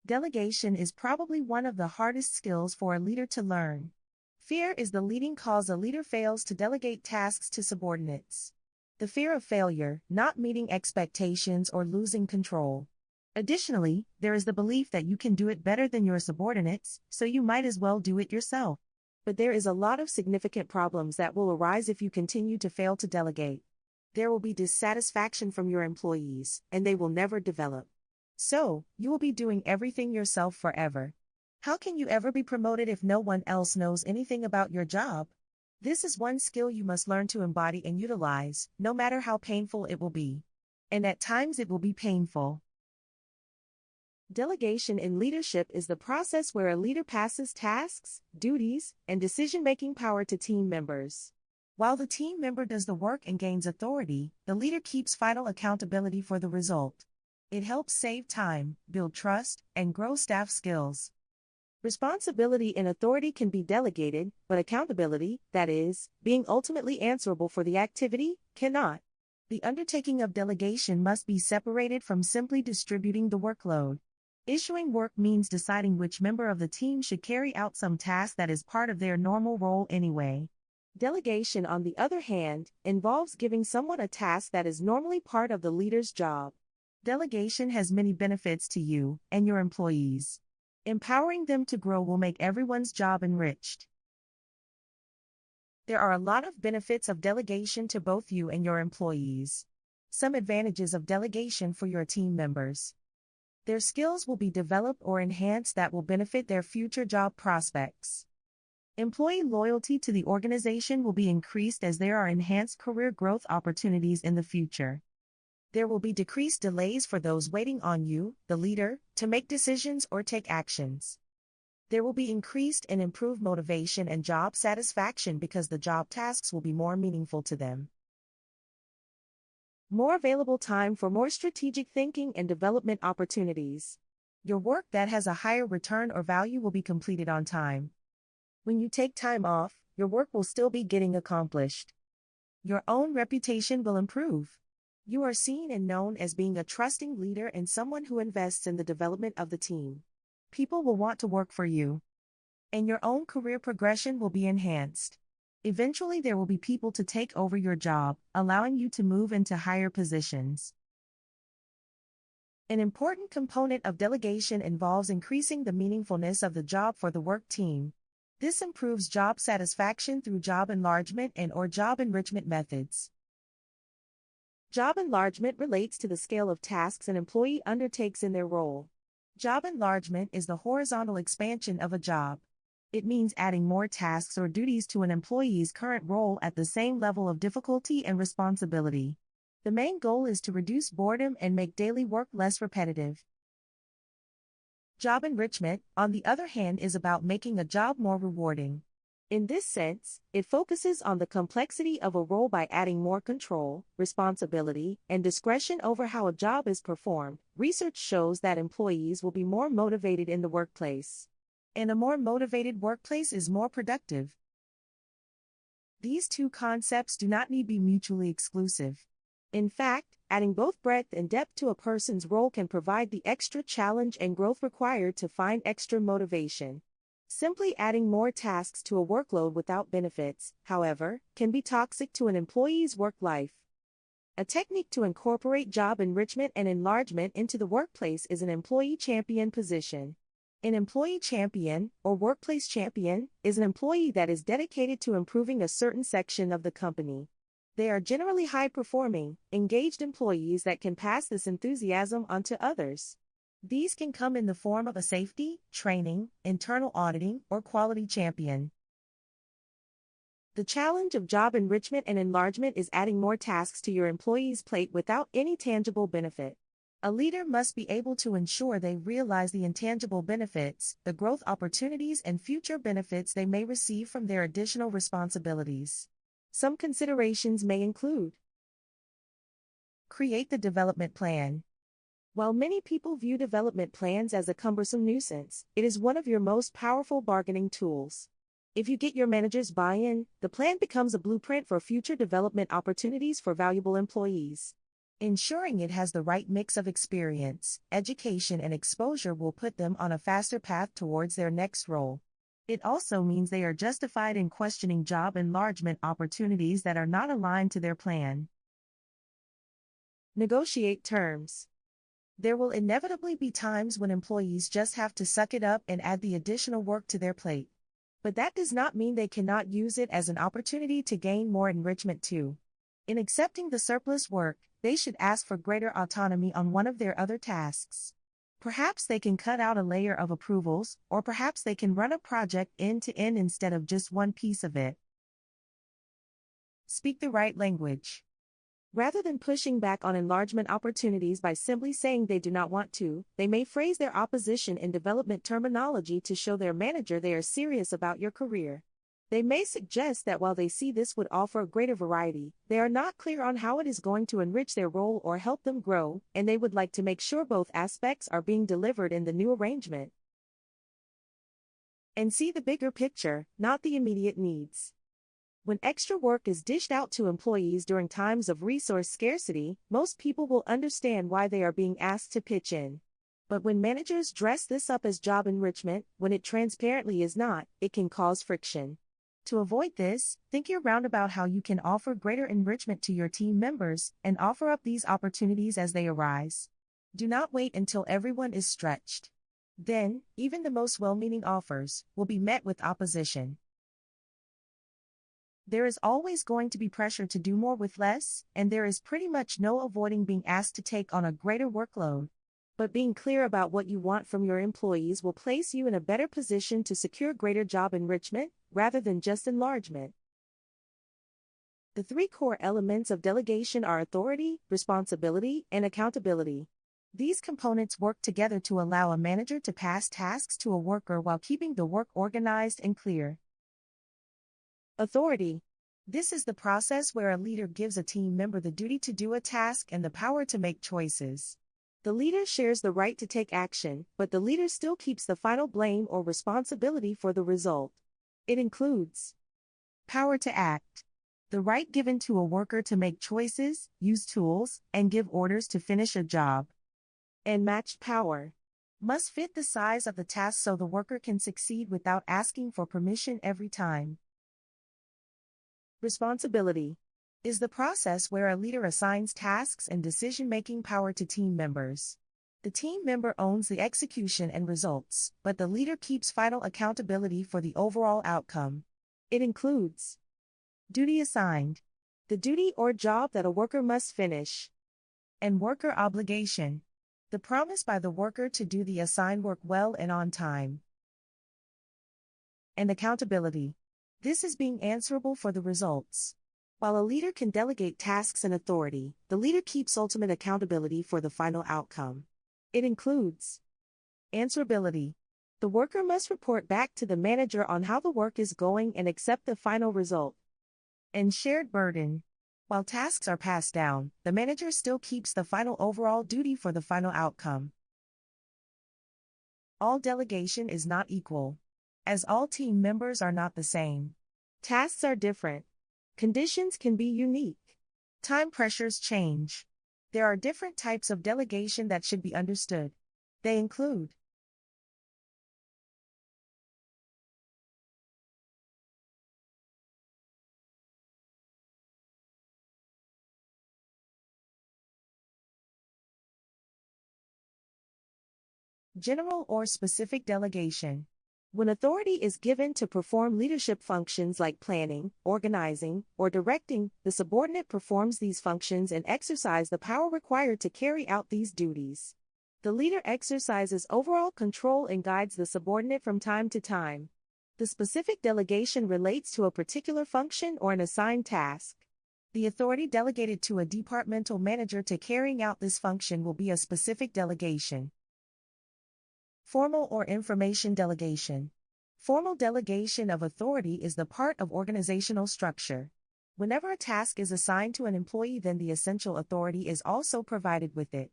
Delegation is probably one of the hardest skills for a leader to learn. Fear is the leading cause a leader fails to delegate tasks to subordinates. The fear of failure, not meeting expectations, or losing control. Additionally, there is the belief that you can do it better than your subordinates, so you might as well do it yourself. But there is a lot of significant problems that will arise if you continue to fail to delegate. There will be dissatisfaction from your employees, and they will never develop. So, you will be doing everything yourself forever. How can you ever be promoted if no one else knows anything about your job? This is one skill you must learn to embody and utilize, no matter how painful it will be. And at times it will be painful. Delegation in leadership is the process where a leader passes tasks, duties, and decision-making power to team members. While the team member does the work and gains authority, the leader keeps final accountability for the result. It helps save time, build trust, and grow staff skills. Responsibility and authority can be delegated, but accountability, that is, being ultimately answerable for the activity, cannot. The undertaking of delegation must be separated from simply distributing the workload. Issuing work means deciding which member of the team should carry out some task that is part of their normal role anyway. Delegation, on the other hand, involves giving someone a task that is normally part of the leader's job. Delegation has many benefits to you and your employees. Empowering them to grow will make everyone's job enriched. There are a lot of benefits of delegation to both you and your employees. Some advantages of delegation for your team members. Their skills will be developed or enhanced that will benefit their future job prospects. Employee loyalty to the organization will be increased as there are enhanced career growth opportunities in the future. There will be decreased delays for those waiting on you, the leader, to make decisions or take actions. There will be increased and improved motivation and job satisfaction because the job tasks will be more meaningful to them. More available time for more strategic thinking and development opportunities. Your work that has a higher return or value will be completed on time. When you take time off, your work will still be getting accomplished. Your own reputation will improve. You are seen and known as being a trusting leader and someone who invests in the development of the team. People will want to work for you. And your own career progression will be enhanced. Eventually there will be people to take over your job, allowing you to move into higher positions. An important component of delegation involves increasing the meaningfulness of the job for the work team. This improves job satisfaction through job enlargement and/or job enrichment methods. Job enlargement relates to the scale of tasks an employee undertakes in their role. Job enlargement is the horizontal expansion of a job. It means adding more tasks or duties to an employee's current role at the same level of difficulty and responsibility. The main goal is to reduce boredom and make daily work less repetitive. Job enrichment, on the other hand, is about making a job more rewarding. In this sense, it focuses on the complexity of a role by adding more control, responsibility, and discretion over how a job is performed. Research shows that employees will be more motivated in the workplace. And a more motivated workplace is more productive. These two concepts do not need to be mutually exclusive. In fact, adding both breadth and depth to a person's role can provide the extra challenge and growth required to find extra motivation. Simply adding more tasks to a workload without benefits, however, can be toxic to an employee's work life. A technique to incorporate job enrichment and enlargement into the workplace is an employee champion position. An employee champion, or workplace champion, is an employee that is dedicated to improving a certain section of the company. They are generally high-performing, engaged employees that can pass this enthusiasm on to others. These can come in the form of a safety, training, internal auditing, or quality champion. The challenge of job enrichment and enlargement is adding more tasks to your employee's plate without any tangible benefit. A leader must be able to ensure they realize the intangible benefits, the growth opportunities, and future benefits they may receive from their additional responsibilities. Some considerations may include: create the development plan. While many people view development plans as a cumbersome nuisance, it is one of your most powerful bargaining tools. If you get your manager's buy-in, the plan becomes a blueprint for future development opportunities for valuable employees. Ensuring it has the right mix of experience, education, and exposure will put them on a faster path towards their next role. It also means they are justified in questioning job enlargement opportunities that are not aligned to their plan. Negotiate terms. There will inevitably be times when employees just have to suck it up and add the additional work to their plate. But that does not mean they cannot use it as an opportunity to gain more enrichment too. In accepting the surplus work, they should ask for greater autonomy on one of their other tasks. Perhaps they can cut out a layer of approvals, or perhaps they can run a project end to end instead of just one piece of it. Speak the right language. Rather than pushing back on enlargement opportunities by simply saying they do not want to, they may phrase their opposition in development terminology to show their manager they are serious about your career. They may suggest that while they see this would offer a greater variety, they are not clear on how it is going to enrich their role or help them grow, and they would like to make sure both aspects are being delivered in the new arrangement. And see the bigger picture, not the immediate needs. When extra work is dished out to employees during times of resource scarcity, most people will understand why they are being asked to pitch in. But when managers dress this up as job enrichment, when it transparently is not, it can cause friction. To avoid this, think year-round about how you can offer greater enrichment to your team members and offer up these opportunities as they arise. Do not wait until everyone is stretched. Then, even the most well-meaning offers will be met with opposition. There is always going to be pressure to do more with less, and there is pretty much no avoiding being asked to take on a greater workload. But being clear about what you want from your employees will place you in a better position to secure greater job enrichment, rather than just enlargement. The three core elements of delegation are authority, responsibility, and accountability. These components work together to allow a manager to pass tasks to a worker while keeping the work organized and clear. Authority. This is the process where a leader gives a team member the duty to do a task and the power to make choices. The leader shares the right to take action, but the leader still keeps the final blame or responsibility for the result. It includes power to act. The right given to a worker to make choices, use tools, and give orders to finish a job. And matched power. Must fit the size of the task so the worker can succeed without asking for permission every time. Responsibility is the process where a leader assigns tasks and decision-making power to team members. The team member owns the execution and results, but the leader keeps final accountability for the overall outcome. It includes duty assigned, the duty or job that a worker must finish, and worker obligation, the promise by the worker to do the assigned work well and on time. And accountability. This is being answerable for the results. While a leader can delegate tasks and authority, the leader keeps ultimate accountability for the final outcome. It includes answerability. The worker must report back to the manager on how the work is going and accept the final result. And shared burden. While tasks are passed down, the manager still keeps the final overall duty for the final outcome. All delegation is not equal, as all team members are not the same. Tasks are different. Conditions can be unique. Time pressures change. There are different types of delegation that should be understood. They include general or specific delegation. When authority is given to perform leadership functions like planning, organizing, or directing, the subordinate performs these functions and exercises the power required to carry out these duties. The leader exercises overall control and guides the subordinate from time to time. The specific delegation relates to a particular function or an assigned task. The authority delegated to a departmental manager to carrying out this function will be a specific delegation. Formal or information delegation. Formal delegation of authority is the part of organizational structure. Whenever a task is assigned to an employee, then the essential authority is also provided with it.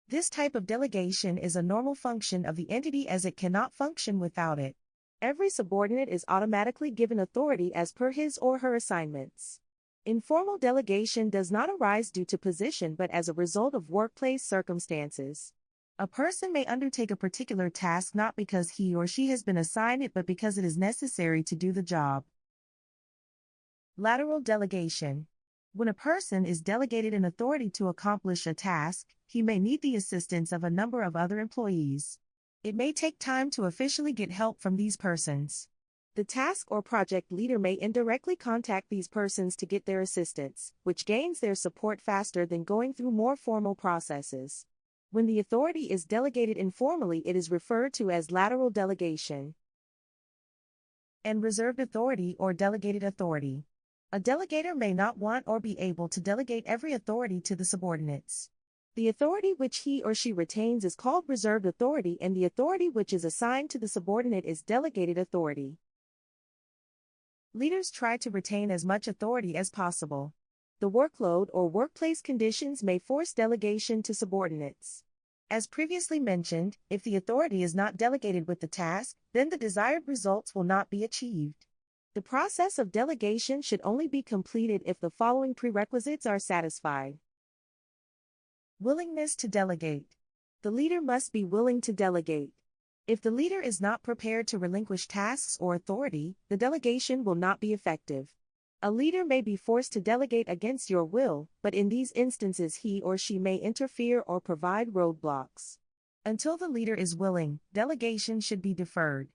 This type of delegation is a normal function of the entity as it cannot function without it. Every subordinate is automatically given authority as per his or her assignments. Informal delegation does not arise due to position but as a result of workplace circumstances. A person may undertake a particular task not because he or she has been assigned it but because it is necessary to do the job. Lateral delegation. When a person is delegated an authority to accomplish a task, he may need the assistance of a number of other employees. It may take time to officially get help from these persons. The task or project leader may indirectly contact these persons to get their assistance, which gains their support faster than going through more formal processes. When the authority is delegated informally, it is referred to as lateral delegation. And reserved authority or delegated authority. A delegator may not want or be able to delegate every authority to the subordinates. The authority which he or she retains is called reserved authority, and the authority which is assigned to the subordinate is delegated authority. Leaders try to retain as much authority as possible. The workload or workplace conditions may force delegation to subordinates. As previously mentioned, if the authority is not delegated with the task, then the desired results will not be achieved. The process of delegation should only be completed if the following prerequisites are satisfied. Willingness to delegate. The leader must be willing to delegate. If the leader is not prepared to relinquish tasks or authority, the delegation will not be effective. A leader may be forced to delegate against your will, but in these instances he or she may interfere or provide roadblocks. Until the leader is willing, delegation should be deferred.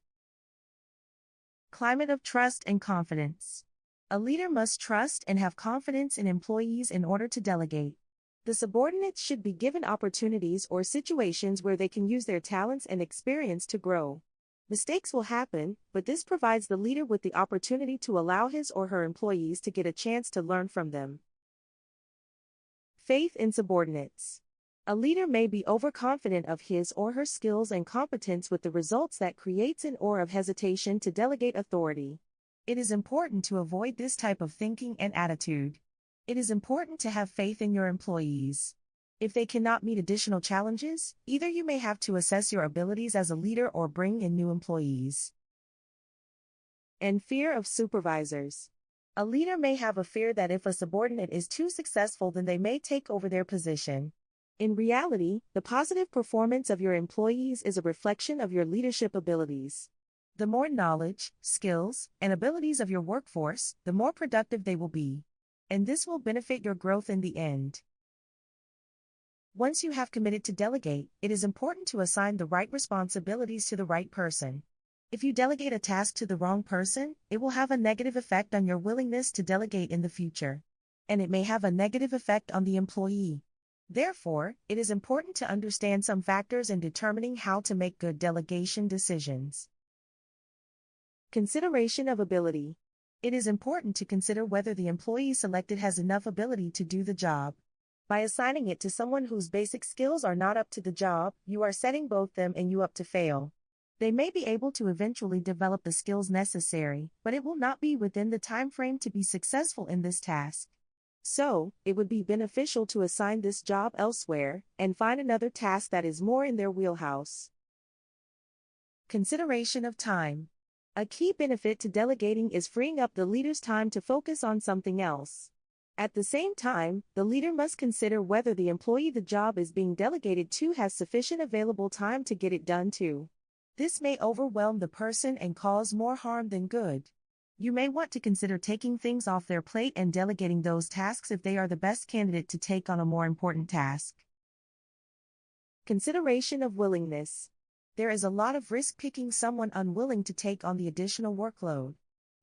Climate of trust and confidence. A leader must trust and have confidence in employees in order to delegate. The subordinates should be given opportunities or situations where they can use their talents and experience to grow. Mistakes will happen, but this provides the leader with the opportunity to allow his or her employees to get a chance to learn from them. Faith in subordinates. A leader may be overconfident of his or her skills and competence, with the results that creates an aura of hesitation to delegate authority. It is important to avoid this type of thinking and attitude. It is important to have faith in your employees. If they cannot meet additional challenges, either you may have to assess your abilities as a leader or bring in new employees. And fear of supervisors. A leader may have a fear that if a subordinate is too successful, then they may take over their position. In reality, the positive performance of your employees is a reflection of your leadership abilities. The more knowledge, skills, and abilities of your workforce, the more productive they will be. And this will benefit your growth in the end. Once you have committed to delegate, it is important to assign the right responsibilities to the right person. If you delegate a task to the wrong person, it will have a negative effect on your willingness to delegate in the future. And it may have a negative effect on the employee. Therefore, it is important to understand some factors in determining how to make good delegation decisions. Consideration of ability. It is important to consider whether the employee selected has enough ability to do the job. By assigning it to someone whose basic skills are not up to the job, you are setting both them and you up to fail. They may be able to eventually develop the skills necessary, but it will not be within the time frame to be successful in this task. So, it would be beneficial to assign this job elsewhere and find another task that is more in their wheelhouse. Consideration of time. A key benefit to delegating is freeing up the leader's time to focus on something else. At the same time, the leader must consider whether the employee the job is being delegated to has sufficient available time to get it done too. This may overwhelm the person and cause more harm than good. You may want to consider taking things off their plate and delegating those tasks if they are the best candidate to take on a more important task. Consideration of willingness. There is a lot of risk picking someone unwilling to take on the additional workload.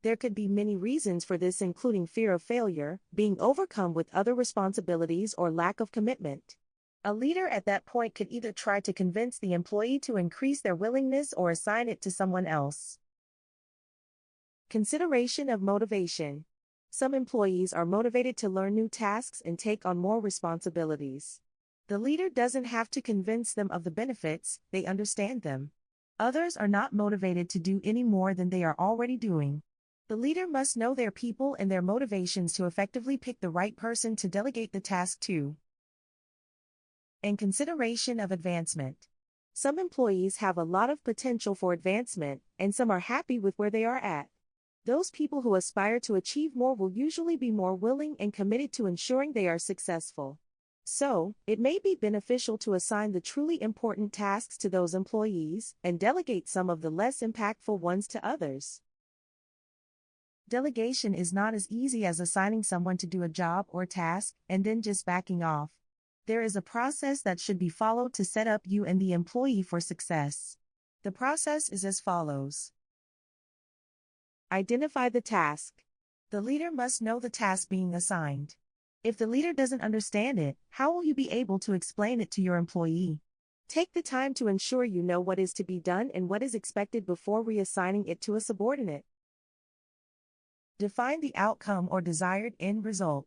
There could be many reasons for this, including fear of failure, being overcome with other responsibilities, or lack of commitment. A leader at that point could either try to convince the employee to increase their willingness or assign it to someone else. Consideration of motivation. Some employees are motivated to learn new tasks and take on more responsibilities. The leader doesn't have to convince them of the benefits, they understand them. Others are not motivated to do any more than they are already doing. The leader must know their people and their motivations to effectively pick the right person to delegate the task to. And consideration of advancement. Some employees have a lot of potential for advancement, and some are happy with where they are at. Those people who aspire to achieve more will usually be more willing and committed to ensuring they are successful. So, it may be beneficial to assign the truly important tasks to those employees and delegate some of the less impactful ones to others. Delegation is not as easy as assigning someone to do a job or task and then just backing off. There is a process that should be followed to set up you and the employee for success. The process is as follows. Identify the task. The leader must know the task being assigned. If the leader doesn't understand it, how will you be able to explain it to your employee? Take the time to ensure you know what is to be done and what is expected before reassigning it to a subordinate. Define the outcome or desired end result.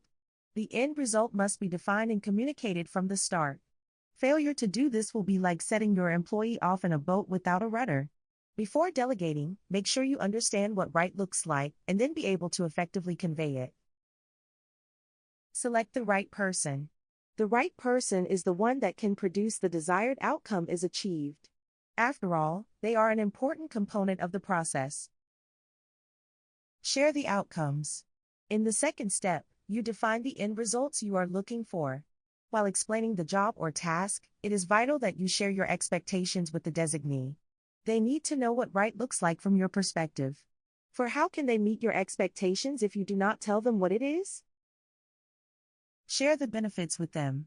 The end result must be defined and communicated from the start. Failure to do this will be like setting your employee off in a boat without a rudder. Before delegating, make sure you understand what right looks like and then be able to effectively convey it. Select the right person. The right person is the one that can produce the desired outcome is achieved. After all, they are an important component of the process. Share the outcomes. In the second step, you define the end results you are looking for. While explaining the job or task, it is vital that you share your expectations with the designee. They need to know what right looks like from your perspective. For how can they meet your expectations if you do not tell them what it is? Share the benefits with them.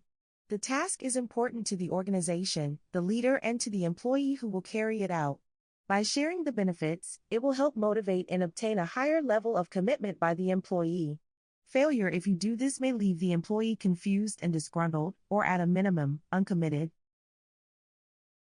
The task is important to the organization, the leader, and to the employee who will carry it out. By sharing the benefits, it will help motivate and obtain a higher level of commitment by the employee. Failure if you do this may leave the employee confused and disgruntled, or at a minimum, uncommitted.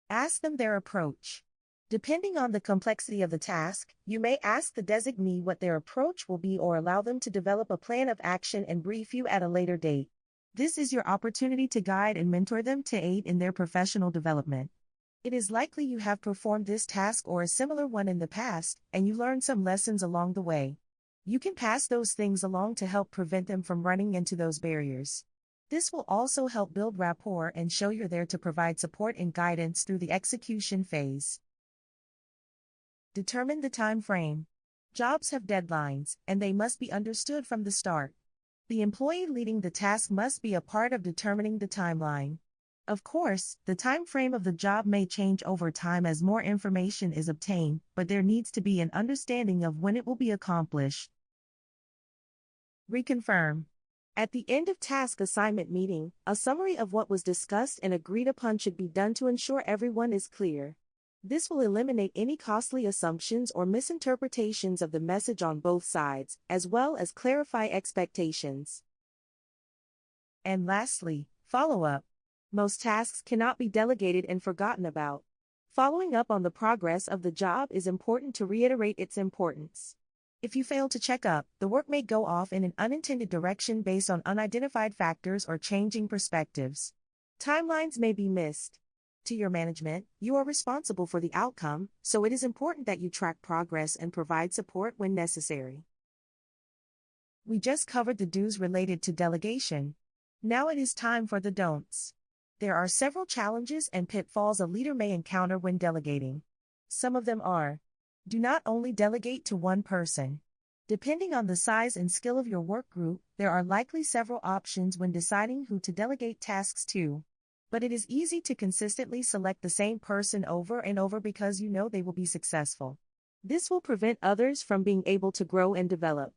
Ask them their approach. Depending on the complexity of the task, you may ask the designee what their approach will be or allow them to develop a plan of action and brief you at a later date. This is your opportunity to guide and mentor them to aid in their professional development. It is likely you have performed this task or a similar one in the past, and you learned some lessons along the way. You can pass those things along to help prevent them from running into those barriers. This will also help build rapport and show you're there to provide support and guidance through the execution phase. Determine the time frame. Jobs have deadlines, and they must be understood from the start. The employee leading the task must be a part of determining the timeline. Of course, the time frame of the job may change over time as more information is obtained, but there needs to be an understanding of when it will be accomplished. Reconfirm. At the end of task assignment meeting, a summary of what was discussed and agreed upon should be done to ensure everyone is clear. This will eliminate any costly assumptions or misinterpretations of the message on both sides, as well as clarify expectations. And lastly, follow up. Most tasks cannot be delegated and forgotten about. Following up on the progress of the job is important to reiterate its importance. If you fail to check up, the work may go off in an unintended direction based on unidentified factors or changing perspectives. Timelines may be missed. To your management, you are responsible for the outcome, so it is important that you track progress and provide support when necessary. We just covered the do's related to delegation. Now it is time for the don'ts. There are several challenges and pitfalls a leader may encounter when delegating. Some of them are: do not only delegate to one person. Depending on the size and skill of your work group, there are likely several options when deciding who to delegate tasks to. But it is easy to consistently select the same person over and over because you know they will be successful. This will prevent others from being able to grow and develop.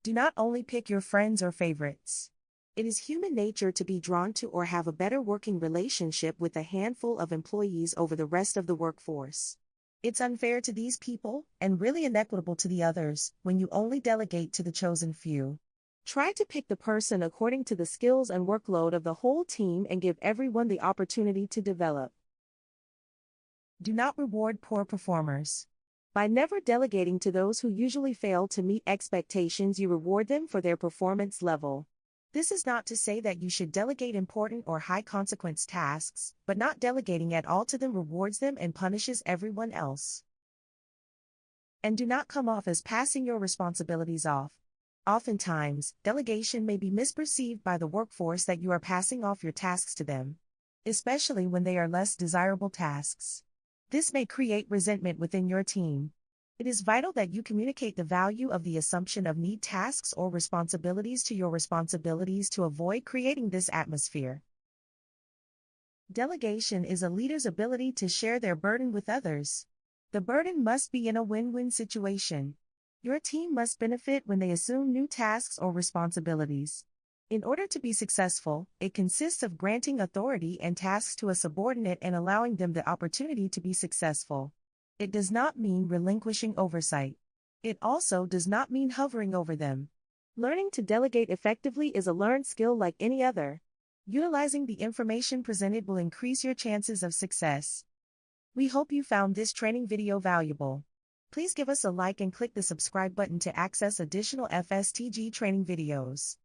Do not only pick your friends or favorites. It is human nature to be drawn to or have a better working relationship with a handful of employees over the rest of the workforce. It's unfair to these people, and really inequitable to the others, when you only delegate to the chosen few. Try to pick the person according to the skills and workload of the whole team and give everyone the opportunity to develop. Do not reward poor performers. By never delegating to those who usually fail to meet expectations, you reward them for their performance level. This is not to say that you should delegate important or high-consequence tasks, but not delegating at all to them rewards them and punishes everyone else. And do not come off as passing your responsibilities off. Oftentimes, delegation may be misperceived by the workforce that you are passing off your tasks to them, especially when they are less desirable tasks. This may create resentment within your team. It is vital that you communicate the value of the assumption of need tasks or responsibilities to your responsibilities to avoid creating this atmosphere. Delegation is a leader's ability to share their burden with others. The burden must be in a win-win situation. Your team must benefit when they assume new tasks or responsibilities. In order to be successful, it consists of granting authority and tasks to a subordinate and allowing them the opportunity to be successful. It does not mean relinquishing oversight. It also does not mean hovering over them. Learning to delegate effectively is a learned skill like any other. Utilizing the information presented will increase your chances of success. We hope you found this training video valuable. Please give us a like and click the subscribe button to access additional FSTG training videos.